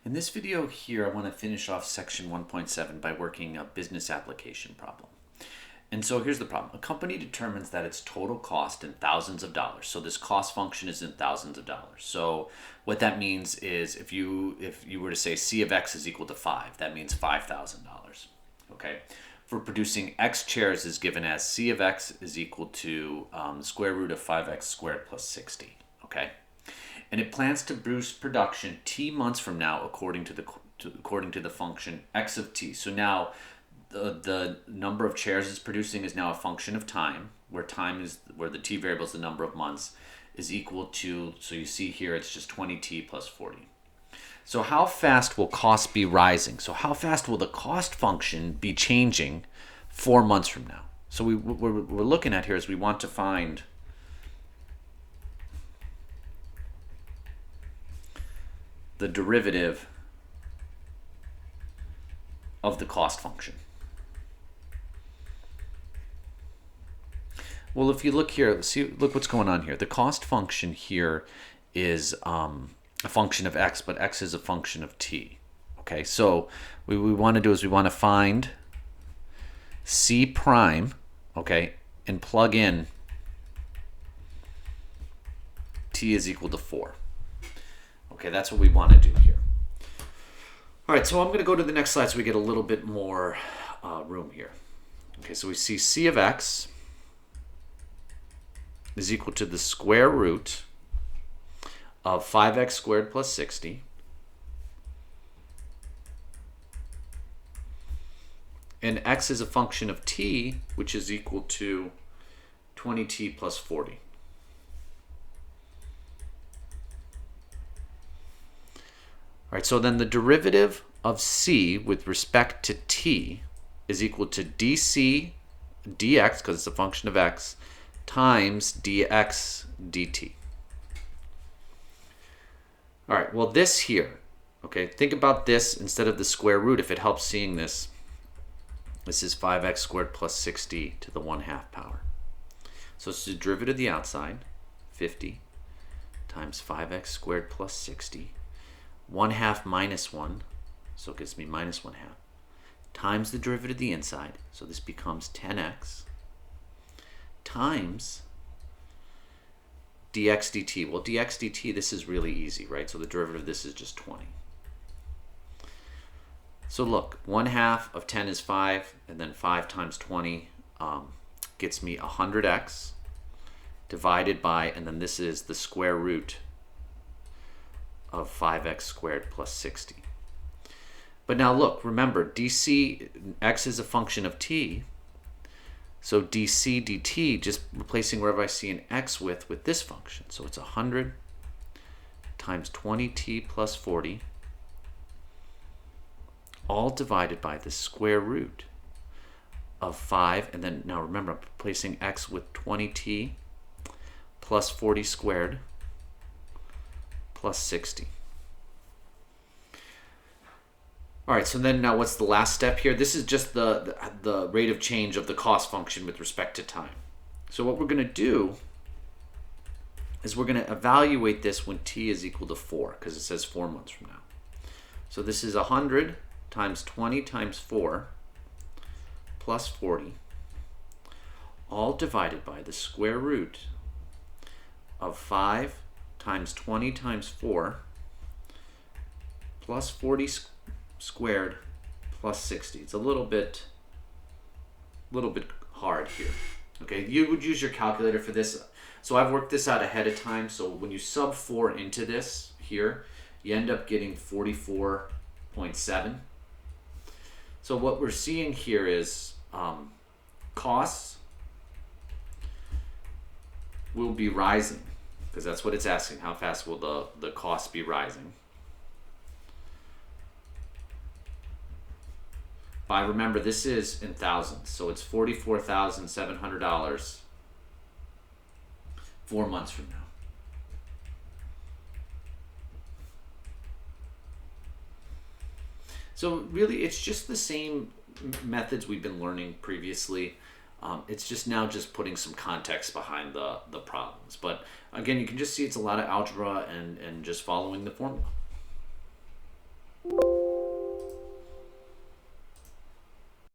In this video here, I want to finish off section 1.7 by working a business application problem. And so here's the problem. A company determines that its total cost in thousands of dollars. So this cost function is in thousands of dollars. So what that means is if you were to say C of X is equal to 5, that means $5,000. Okay. For producing X chairs is given as C of X is equal to the square root of 5X squared plus 60. Okay. And it plans to boost production T months from now according to the function X of T. So now the number of chairs it's producing is now a function of time, where the T variable is the number of months, is equal to, so you see here it's just 20T plus 40. So how fast will cost be rising? So how fast will the cost function be changing 4 months from now? So what we're looking at here is we want to find the derivative of the cost function. Well, if you look here, look what's going on here. The cost function here is a function of X, but X is a function of T. Okay, so what we want to do is we want to find C prime, okay, and plug in T is equal to 4. Okay, that's what we want to do here. All right, so I'm going to go to the next slide so we get a little bit more room here. Okay, so we see C of X is equal to the square root of 5X squared plus 60. And X is a function of T, which is equal to 20T plus 40. All right, so then the derivative of C with respect to T is equal to dC dx, because it's a function of X, times dx dt. All right, well this here, okay, think about this instead of the square root. If it helps seeing this, this is 5x squared plus 60 to the 1/2 power. So it's the derivative of the outside, 50 times 5x squared plus 60. 1/2 minus 1, so it gives me minus 1/2, times the derivative of the inside, so this becomes 10x, times dx dt. Well, dx dt, this is really easy, right? So the derivative of this is just 20. So look, 1/2 of 10 is 5, and then 5 times 20 gets me 100x divided by, and then this is the square root of 5x squared plus 60. But now look, remember, dc, x is a function of t, so dc dt, just replacing wherever I see an x with this function. So it's 100 times 20t plus 40, all divided by the square root of 5, and then now remember, I'm replacing x with 20t plus 40 squared plus 60. All right, so then now what's the last step here? This is just the rate of change of the cost function with respect to time. So what we're going to do is we're going to evaluate this when t is equal to 4, because it says 4 months from now. So this is 100 times 20 times 4 plus 40, all divided by the square root of 5 times 20 times 4 plus 40 squared plus 60. It's a little bit hard here. Okay, you would use your calculator for this. So I've worked this out ahead of time. So when you sub 4 into this here, you end up getting 44.7. So what we're seeing here is costs will be rising, because that's what it's asking. How fast will the cost be rising? By, remember, this is in thousands, so it's $44,700 4 months from now. So really, it's just the same methods we've been learning previously. It's just now just putting some context behind the problems. But again, you can just see it's a lot of algebra and just following the formula.